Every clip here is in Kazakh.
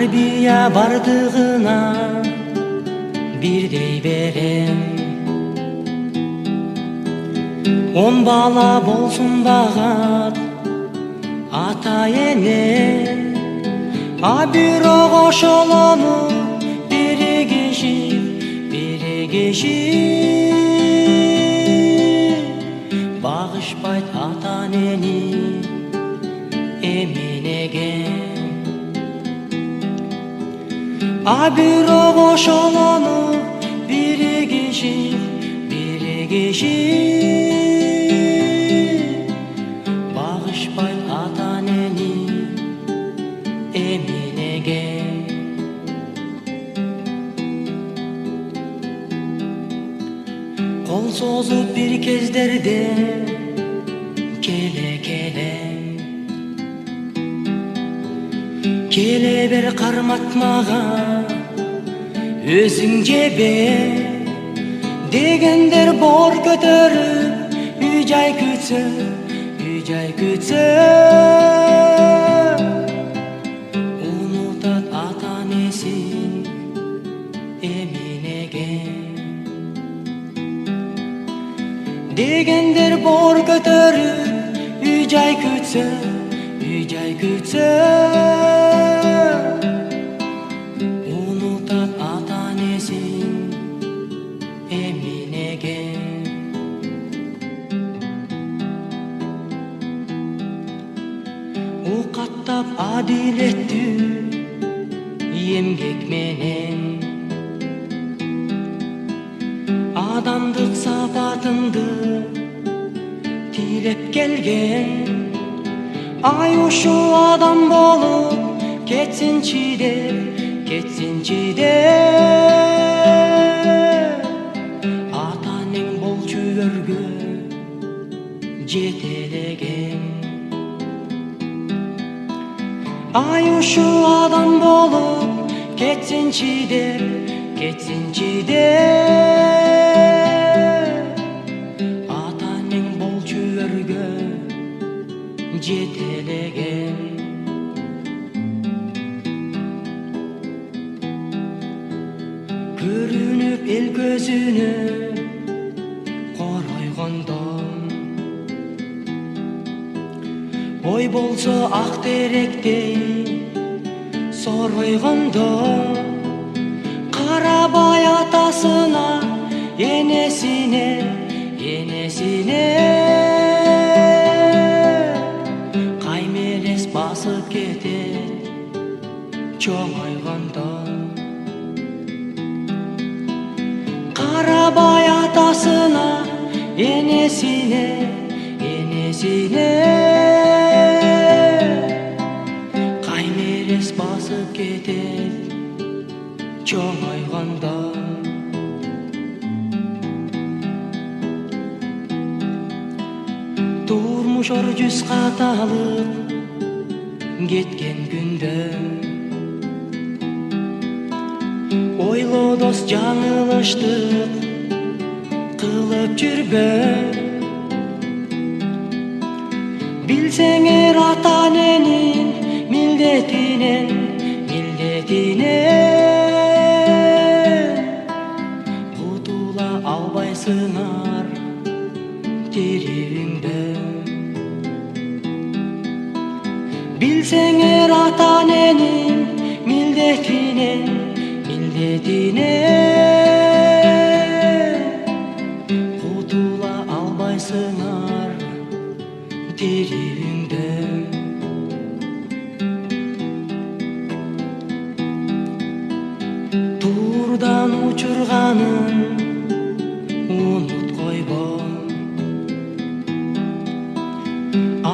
Тарбия бардығына бирдей берем. 10 бала болсун багат ата эне, а бирок ошолону биригиши багышпайт ата энени эминеген. А бирок ошолону биригиши багышпайт ата энени эминеген. Кол созуп бир кездерде келе бер карматмага өзүң жебе дегендер бор көтөрүп үй жай күтсө унутат ата энесин эминеген. Дегендер бор көтөрүп үй жай күтсө унутат ата энесин эминеген. Укаттап адилеттүү эмгек менен адамдык сапатыңды тилеп келген. Ай ушул адам болуп кетсинчи деп ата энең болчу өргө жетелеген. Ай ушул адам болуп кетсинчи деп ата энең болчу өргө жетелеген. Көрүнүп эл көзүнө коройгондо, ой болсо ак теректей соройгондо, карабай атасына энесине каймелес басып кетет чоңойгондо. Карабай атасына энесине каймелес басып кетет чоңойгондо. Турмуш ор жүз каталып кеткен күндө, ойло дос жаңылыштык кылып жүрбө. Билсеңер ата эненин милдетинен кутула албайсыңар тирүүңдө. Билсеңер ата эненин милдетинен кутула албайсыңар тирүүңдө. Турдан учурганын унут койбо,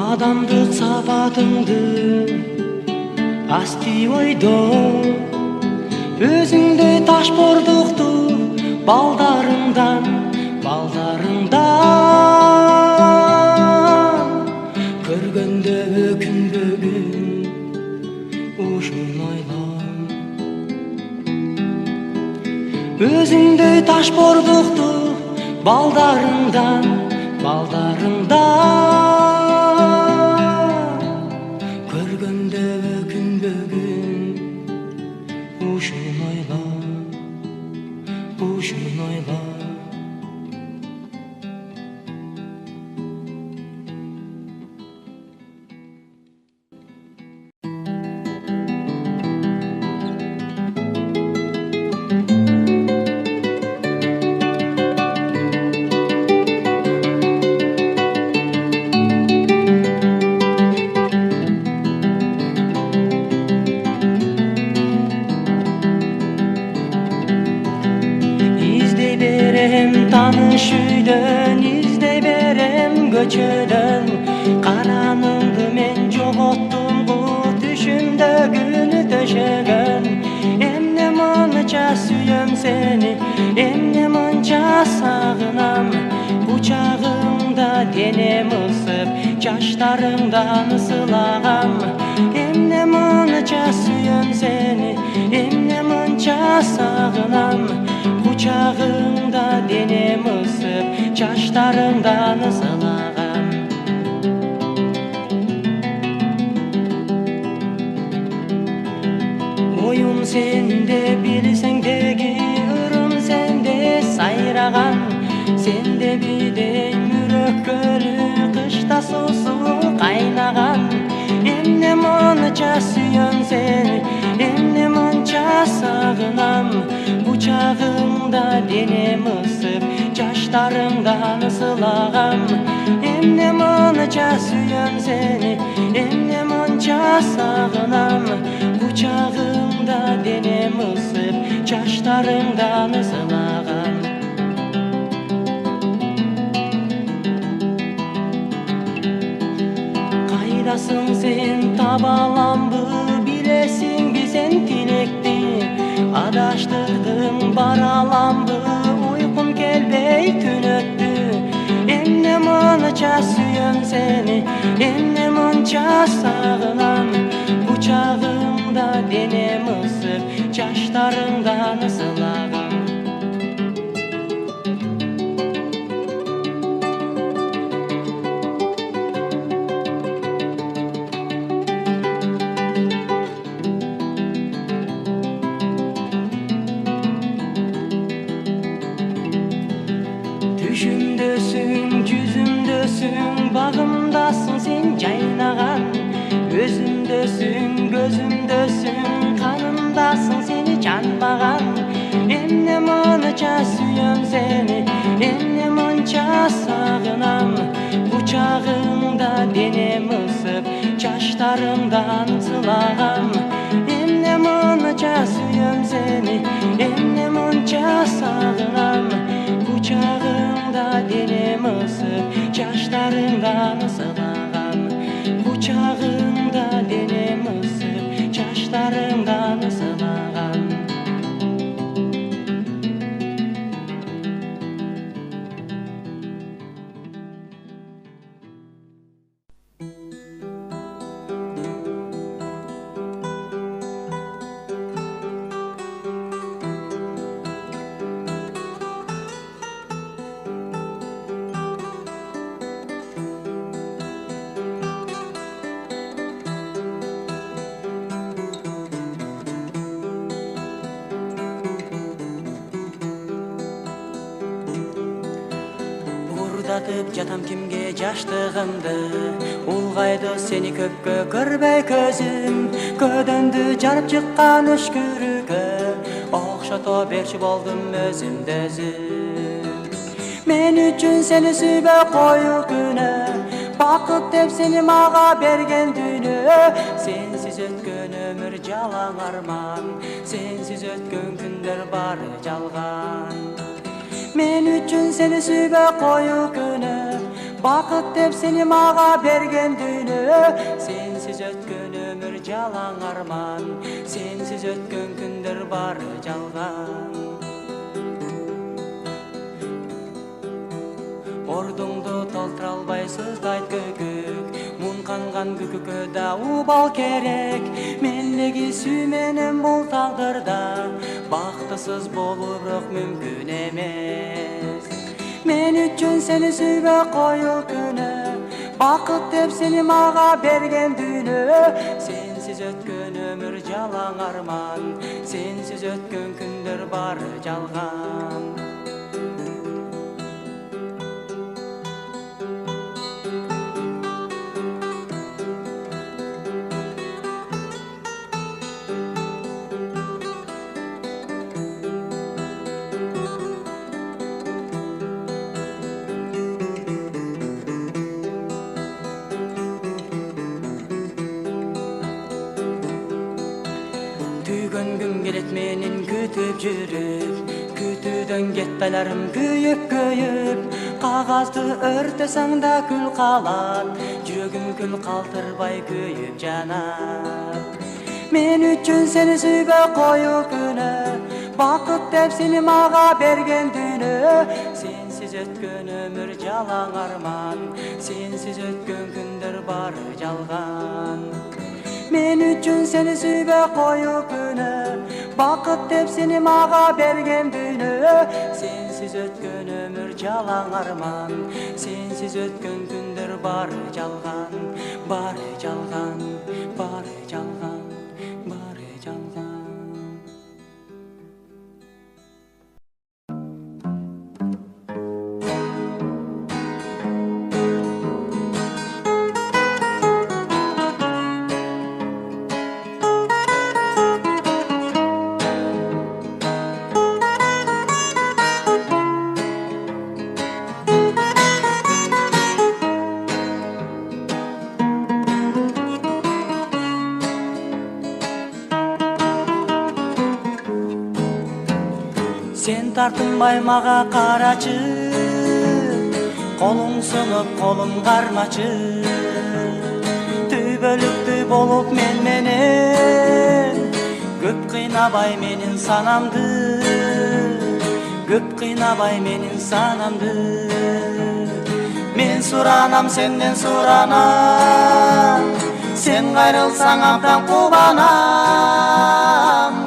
адамдык сапатыңды асти ойдо. Өзүңдөй ташбордукту балдарыңдан көргөндө өкүнбөгүн ушун ойло. Өзүңдөй ташбордукту балдарыңдан көргөндө өкүнбөгүн көчөдөн каранымды мен жоготтумгу түшүмдө гүл төшөгөн эмне мынча сүйөм сени эмне мынча сагынам кучагыңда денем ысып жаштарыңдан ысылагам эмне мынча сүйөм сени эмне мынча сагынам кучагыңда денем ысып жаштарыңдан ысылагам оюн сенде билсең деги ырым сенде сайраган сенде бидей мүрөккөлү кышта суусу кайнаган эмне мынча сүйөм сени эмне мынча сагынам кучагыңда денем ысып жаштарыңдан ысылагам эмне мынча сүйөм сени эмне мынча сагынам кучагыңда денем ысып жаштарыңдан ысылагам кайдасың сен таба аламбы билесиңби сен тилекти адаштырдың бара аламбы уйкум келбей түн өттү эмне мынча сүйөм сени эмне мынча сагынам кучагыңда денем ысып жаштарыңдан ысылагам Düşümdösün, yüzümdösün, bağımdasın sen caynağan Özümdösün, gözümdösün, kanımdasın seni canmağan Emne mınca suyum seni, emne mınca sağınam Kucağımda denem ısıp, çaşlarımdan sılağam Emne mınca suyum seni, emne mınca sağınam Kucağımda denem ısıp, çaşlarımdan ısılağam Kucağımda denem ısıp, çaşlarımdan ısılağam Ұрдатып жатам кимге жаштығымды Улғайды сені көпкө көрбей көзім Көдөнді жарып чыққан үшкүрүккө Окшото берчи болдум өзүмдү өзүм Мен үчүн сени сүйбөй кою күнөө Бакыт деп сени мага берген дүйнө Сенсиз өткөн өмүр жалаң арман Сенсиз өткөн күндөр бары жалган Мен үчүн сени сүйбөй кою күнөө Бакыт деп сени мага берген дүйнө Сенсиз өткөн өмүр жалаң арман Сенсиз өткөн күндөр бары жалган Ордуңду толтура албай сыздайт көкөк Мун канган көкөккө да убал керек Мендеги сүй менен бул тагдырда Бактысыз болуурок мүмкүн эмес Мен үчүн сени сүйбөй кою күнөө Бакыт деп сени мага берген дүйнө Сенсиз өткөн өмүр жалаң арман Сенсиз өткөн күндөр бары жалган Tügöngüm gelet menin kütüp жүрүp Kütүүдөн кетпелерим күйүп Qagazды örtesең да күл қалат, жүрегім күл қалтырбай күйіп жанат. Мен үшін сені сүйбе қою күні, бақыт деп сені маға берген түні. Сенсіз өткен өмір жалаң арман, сенсіз өткен күндер бары жалған. Мен үшін сені сүйбе қою күні, бақыт деп сені маға берген түні. Сенсіз өткен өмір жалаң арман, сенсіз өткен күндер бары жалған, бары жалған, бары жалған, бары жалған. Сен тартынбай мага карачы, колуң сынып, колуң кармачы. Түбөлүктүү болуп менен, көп кыйнабай менин санамды, көп кыйнабай менин санамды. Мен суранам, сенден суранам, сен кайрылсаң абдан кубанам.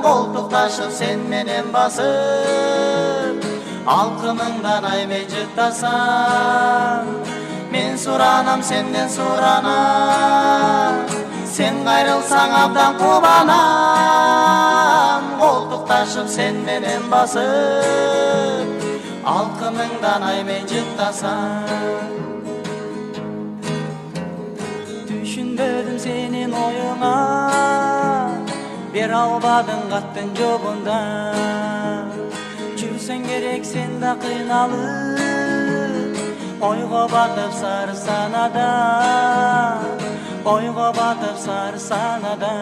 Колтукташып сен менен басып, алкымыңдан аймен жыктасам. Мен суранам, сенден суранам, сен кайрылсаң абдан кубанам. Колтукташып сен менен басып, алкымыңдан аймен жыктасам. Түшүнбөдүм сенин оюңа, бер албадың каттын жобунда. Жүрсең керек сен да кыйналып, ойго батып сары санада, ойго батып сары санада.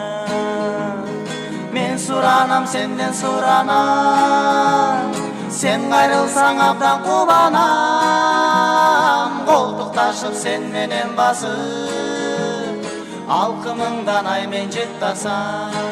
Мен суранам, сенден суранам, сен кайрылсаң абдан кубанам. Колтукташып сен менен басып, алкымыңдан аймен жыктасам.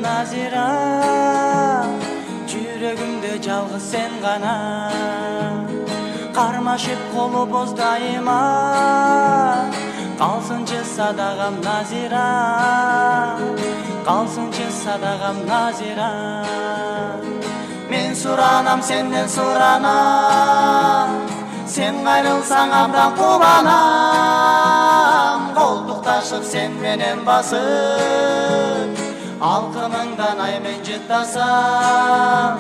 Назира, жүрөгүмдө жалгыз сен гана. Кармашып колубуз дайыма, калсынчы садагам Назира, калсынчы садагам Назира. Мен суранам, сенден суранам, сен кайрылсаң абдан кубанам. Колтукташып сен менен басып, алкымыңдан аймен жыктасам.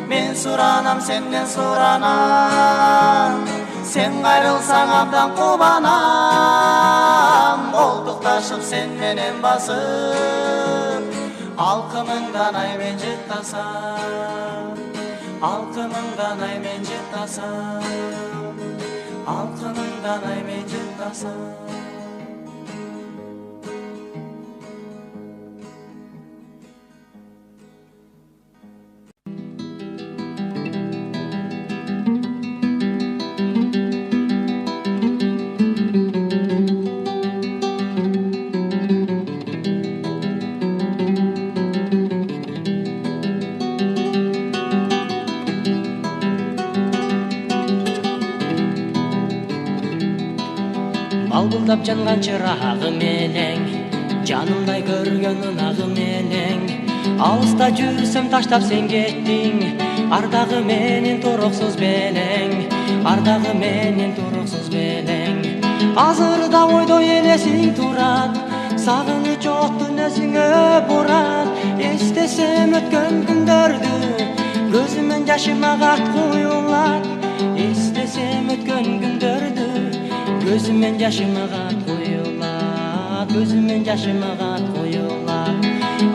Мен суранам, сенден суранам, сен кайрылсаң абдан кубанам. Колтукташып сен менен басып, алкымыңдан аймен жыктасам. Алкымыңдан аймен жыктасам, алкымыңдан аймен жыктасам. Балбылдап жанган чырагы менен, жанымдай көргөн ынагы менен. Алыста жүрсөм таштап сен кеттиң, ардагы менен туруксуз белең, ардагы менен туруксуз белең. Азырда ойдо элесиң турат, сагыныч оттун өзүңө бурат. Эстесем өткөн күндөрдү, көзүмөн жашым агат куюлат. Эстесем өткөн күндөрдү, Көзүмөн жашымага коюлат, көзүмөн жашымага коюлат.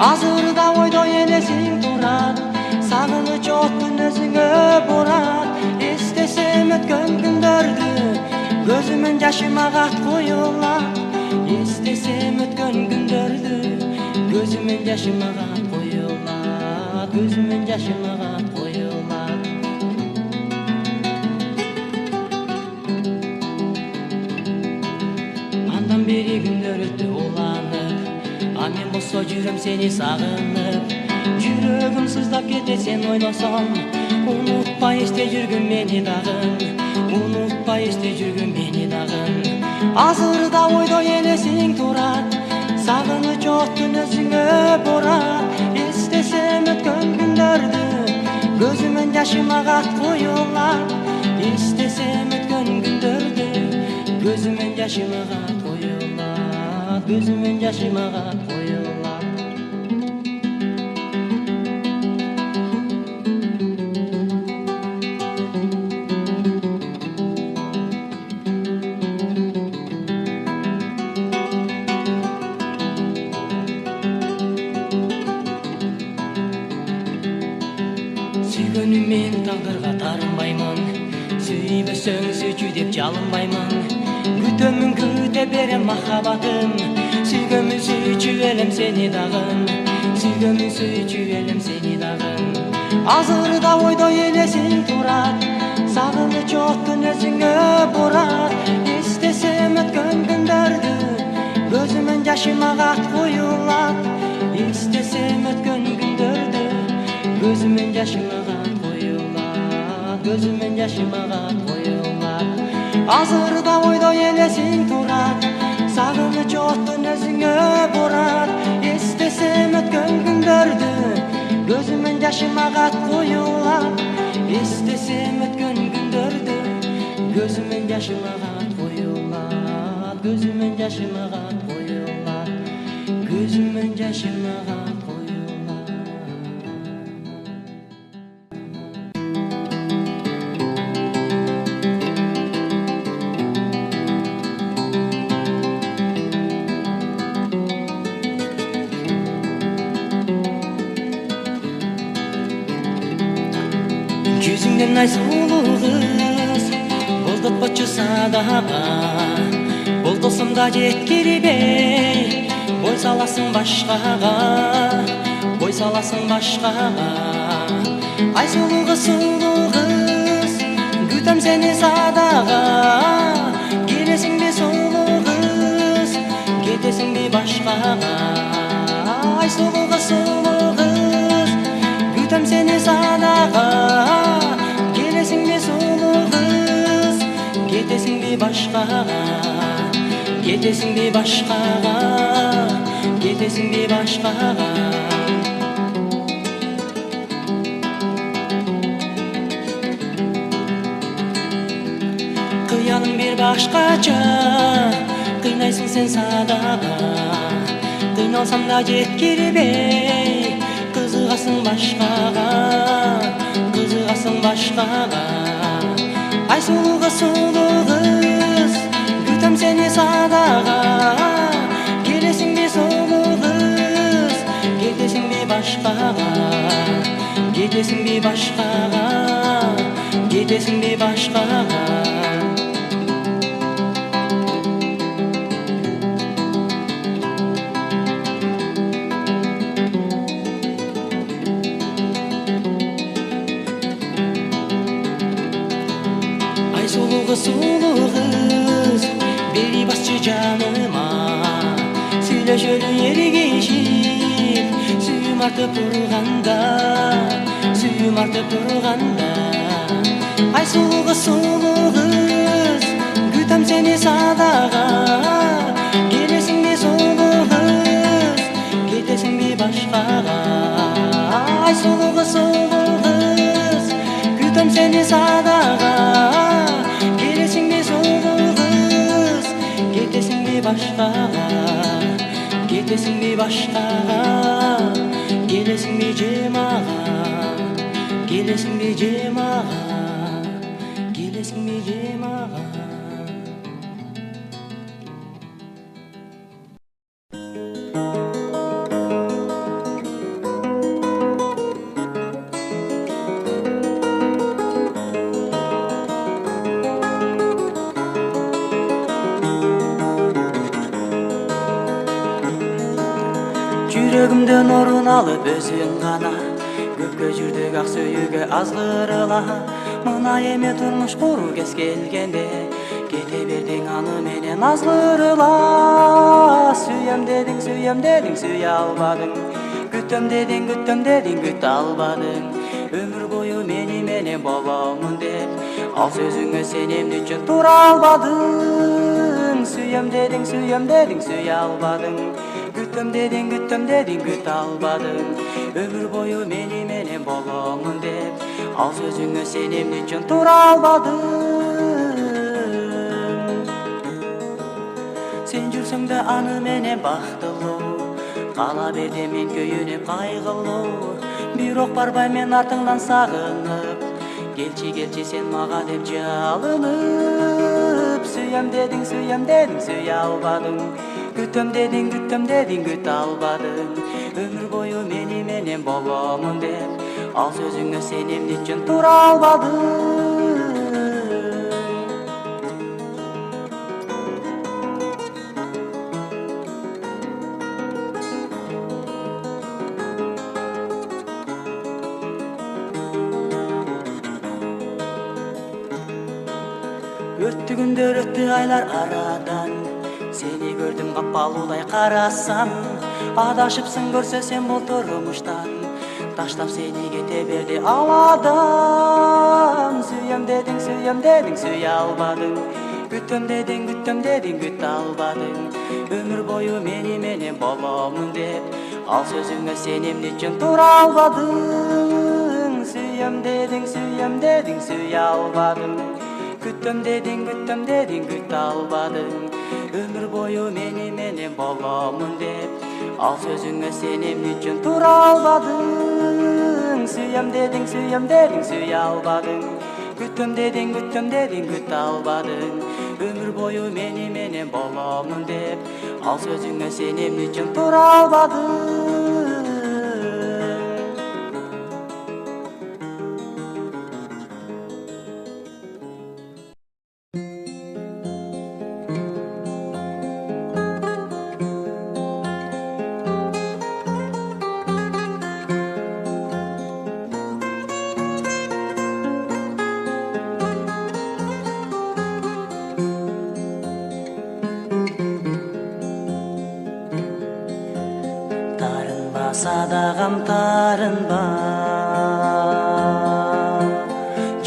Азырда ойдо элесиң турат, сагыныч оттун өзүңө бурат. Эстесем өткөн күндөрдү, көзүмөн жашымага коюлат. Эстесем өткөн күндөрдү, көзүмөн жашымага коюлат, көзүмөн жашымага коюлат. Андан бери күндөр өттү уланып, а мен болсо жүрөм сени сагынып. Жүрөгүм сыздап кетет сен ойлосом, унутпай эсте жүргүн мени дагы, унутпай эсте жүргүн мени дагы. Азырда ойдо элесиң турат, сагыныч оттун өзүңө бурат. Эстесем өткөн күндөрдү, көзүмөн жашымага коюлат. Эстесем өткөн күндөрдү, көзүмөн жашымага коюлат, көзүмөн жашымага коюлат. Сүйгөнүм мен тагдырга тарынбаймын, сүйбөсөң сүйчү деп жалынбаймын. Күтөмүн күтө берем махабатым, сүйгөнмүн сүйчү элем сени дагы, сүйгөнмүн сүйчү элем сени дагы. Азырда ойдо элесиң турат, сагыныч оттун өзүңө бурат. Эстесем өткөн күндөрдү, көзүмөн жашымага коюлат. Эстесем өткөн күндөрдү, көзүмөн жашымага коюлат, көзүмөн жашымага коюлат. Азырда ойдо элесиң турат, сагыныч оттун өзүңө бурат. Эстесем өткөн күндөрдү, көзүмөн жашымага коюлат. Эстесем өткөн күндөрдү, көзүмөн жашымага коюлат, көзүмөн жашымага коюлат, көзүмөн жашымага коюлат. Жүзүңдөн ай сулуу кыз, болдотпочу садаба. Болдосом да жеткирбей, бой саласың башкага, бой саласың башкага. Ай сулуу кыз, күтөм сени садага. Келесиңби сулуу кыз, кетесиңби башкага. Ай сулуу кыз, күтөм сени садага. Келесиңби сулуу кыз, кетесиңби башкага, кетесиңби башкага, кетесиңби башкага. Кыялың бир башкача, кыйнайсың сен садага. Кыйналсам да жеткирбей, кызыгасың башкага, кызыгасың башкага. Ай сулуу кыз, күтөм сени садага. Келесиңби сулуу кыз, кетесиңби башкага, кетесиңби башкага, кетесиңби башкага. Сулуу кыз, бери басчы жаныма. Сүйлөшөлү эригишип, сүйүм артып турганда, сүйүм артып турганда. Ай сулуу кыз, күтөм сени садага. Келесиңби сулуу кыз, кетесиңби башкага. Ай сулуу кыз, күтөм сени садага. Башкага, кетесиңби башкага, келесиңби жемага, келесиңби жемага, келесиңби жемага. жүрөгүмдөн орун алып өзүң гана көпкө жүрдүк ак сүйүүгө азгырыла мына эми турмуш куруу кез келгенде кете бердиң аны менен азгырыла сүйөм дедің сүйө албадың күтөм дедің күтө албадың өмүр бою мени менен боломун деп ал сөзүңө сен эмне үчүн тура албадың сүйөм дедің сүйө албадың күтөм дедің күтө албадың өмүр бою мени менен боломун деп ал сөзүңө сен эмне үчүн тура албадың сен жүрсөң да аны менен бактылуу кала берди мен көйүнүп кайгылуу бирок барбайм мен артыңдан сагынып келчи сен мага деп жалынып сүйөм дедің сүйө албадың күтөм дедің күтө албадың өмүр бою мени менен боломун деп ал сөзүңө сен эмне үчүн тура албадың өттү күндөр өттү айлар арадан сени көрдүм капалуудай карасам адашыпсың көрсө сен бул турмуштан таштап сени кете берди ал адам сүйөм дедің сүйө албадың күтөм дедің күтө албадың өмүр бою мени менен боломун деп ал сөзүңө сен эмне үчүн тура албадың сүйөм дедің сүйө албадың күтөм дедің күтө албадың өмүр бою мени менен боломун деп ал сөзүңө сен эмне үчүн тура албадың сүйөм дедің сүйө албадың күтөм дедің күтө албадың өмүр бою мени менен боломун деп ал сөзүңө сен эмне үчүн тура албадың садагам тарынба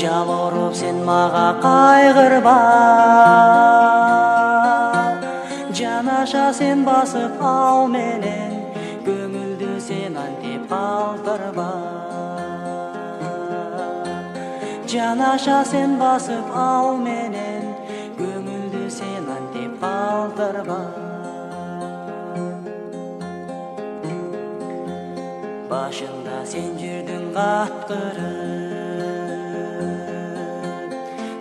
жал оруп сен мага кайгырба жанаша сен басып ал менен көңүлдү сен антип калтырба жанаша сен басып ал менен көңүлдү сен антип калтырба башында сен жүрдүң каткырып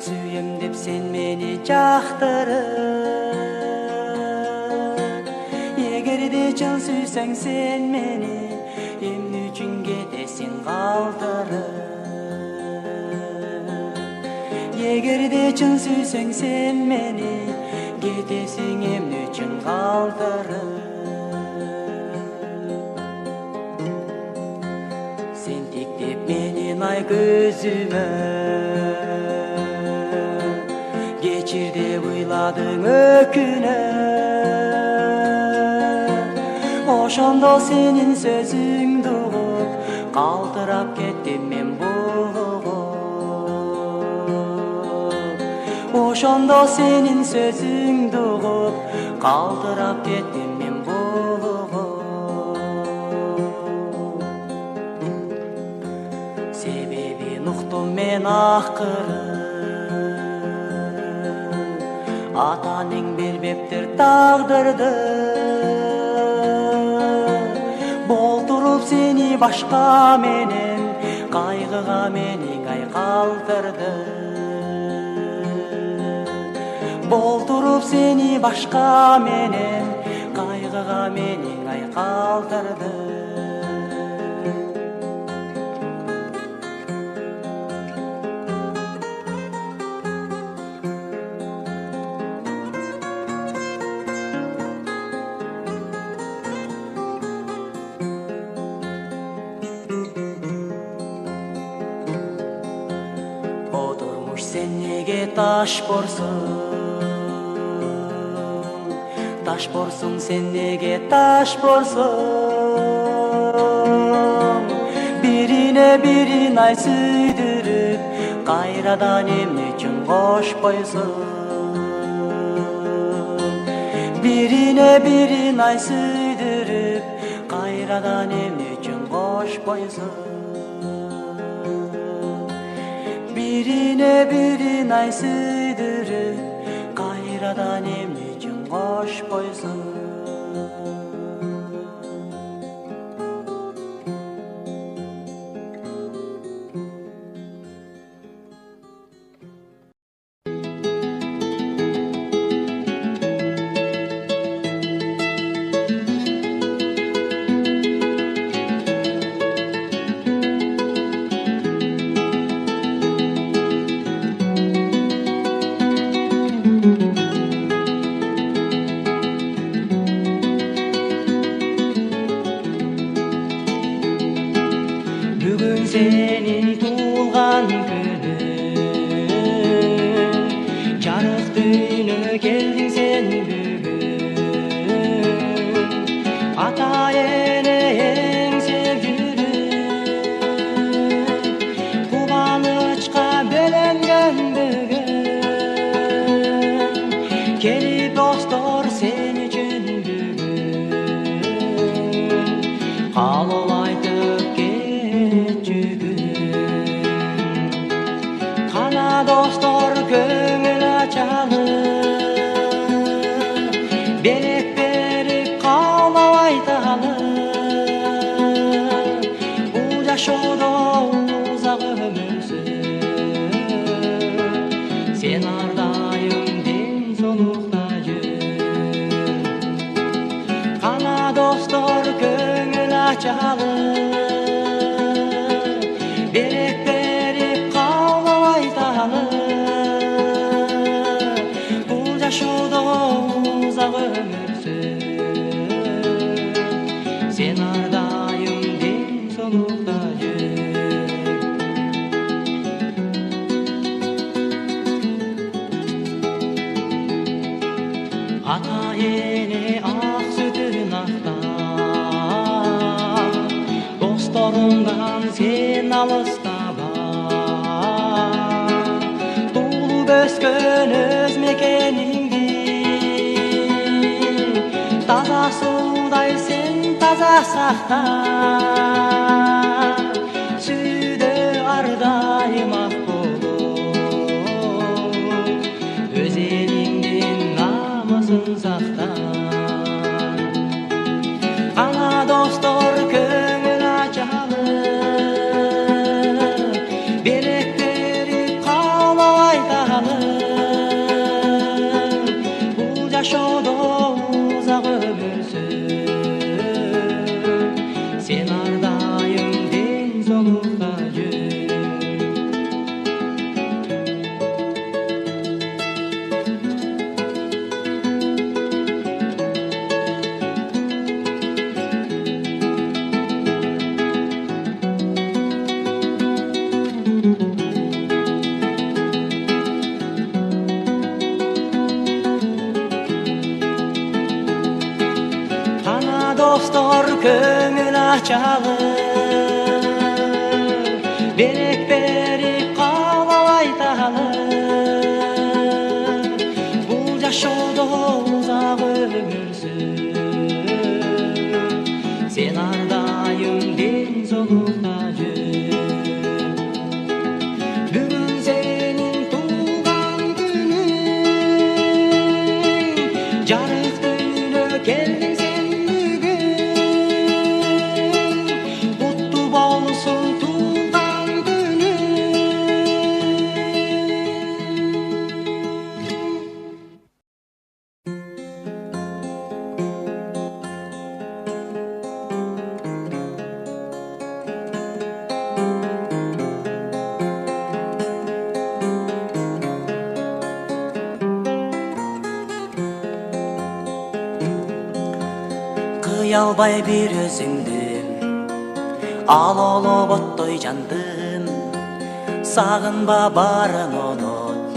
сүйөм деп сен мени жактырып эгерде чын сүйсөң сен мени эмне үчүн кетесиң калтырып эгерде чын сүйсөң сен мени кетесиң эмне үчүн калтырып ай көзүмө кечир деп ыйладың өкүнөп ошондо сенин сөзүңдү угуп калтырап кеттим мен булугуп ошондо сенин сөзүңдү угуп калтырап кеттим мен булугуп мен акыры атаның бербептир тагдырды болтуруп сени башка менен кайгыга мени калтырды болтуруп сени башка менен кайгыга мени калтырды Taş borsun sen nege taş borsun Birine birin ay süydürüp Kayradan emne üçün koşpaysun Birine birin ay süydürüp Kayradan emne üçün koşpaysun Birine birin ay süydürüp Kayradan emne üçün koşpaysun Bugün senin tuğulgan günün Jarık düğünü geldin sen bugün Ata ene en sevgilin Kuvanıçka bölengen bugün Kelip dostlar sen üçün bugün Halol aytıp dostlar köngül açalım Berek berip kalma aytalım Bu yaşoda uzak ömürsün Sen ardayım den solukta jür Kana dostlar köngül açalım Berek berip kalma aytalım Bu yaşoda uzak ömürsün Sen ardayım den solukta jür Ata ene ak sütün akta Dostlarından sen alısta Öskön öz mekeningdi Taza suday sen taza sakta Süde ardayım ak bolup Öz elingden namusun sakta Ana dostlar köngül açalım Berek berip kalma aytalım Bu yaşoda uzak ömürsün Sen ardayım den solukta jür Dostlar köngül açalım Berek berip kalma aytalım Bu yaşoda uzak ömürsün Sen ardayım den solukta jür Bugün senin tuğulgan günün Jarık düğünü geldin sen Kıyalbay bir özüңdү алолоп оттой жандым сагынба барын онот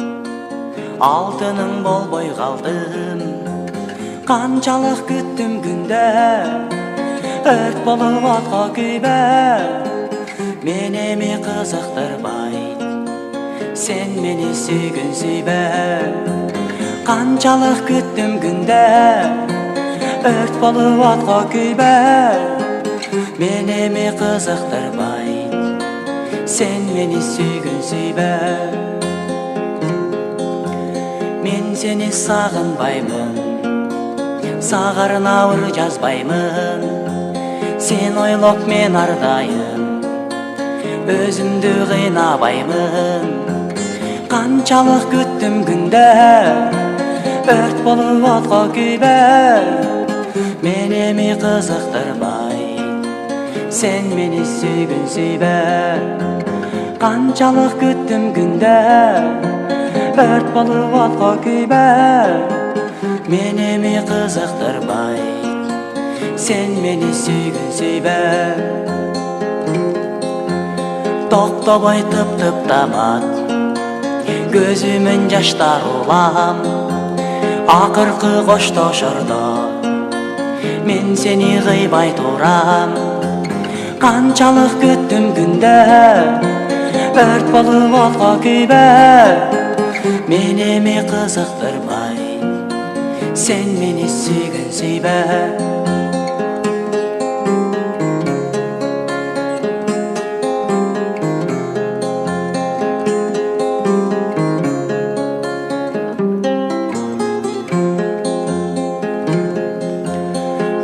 алтының болбой қалдым. Қанчалық күттім күнде, өрт болып атқа күйбе, менеме қызықтырбай, сен мені сүйгін сүйбе. Қанчалық күттім күнде, өрт болып атқа күйбе, менеме қызықтырбай, сен мені сүйгін сүйбе. Мен сені сағынбаймын, сағарын ауыр жазбаймын. Сен ойлап мен ардайым, өзімді қинабаймын. Қанчалық күттім күнде, өрт болып атқа күйбе, менеме қызықтырбай, сен мені сүйгін сүйбе. Қанчалық күттім күнде, өрт болып атқа күйбе, менеме қызықтырбай, сен мені сүйгін сүйбе. Тоқтабай тып-тып табат, көзімін жаштар улам. Ақырқы қоштошырда, мен сені қойбай турам. Қанчалық күттім күнде, өрт болып атқа күйбе, менеме қызықтырбай, сен мені сүйгін сүйбе.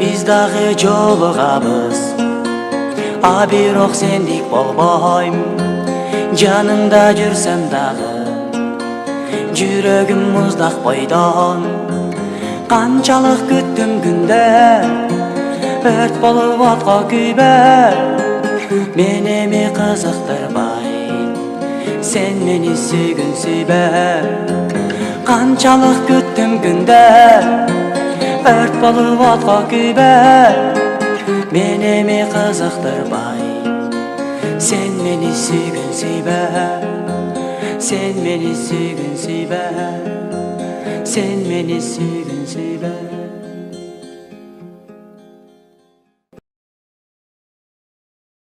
Biz дағы жолығабыз, бирок сендик болбойм. Жаныңда жүрсем дағы, жүрөгім мұздақ бойдон. Қанчалық күттім күнде, өрт болып атқа күйбе, менеме қызықтырбай, сен мені сүйгін сүйбе. Қанчалық күттім күнде, өрт болып атқа күйбе, менеме қызықтырбай, сен мені сүйгін сүйбе. Сен мені сүйгін сүйбе, сен мені сүйгін сүйбе.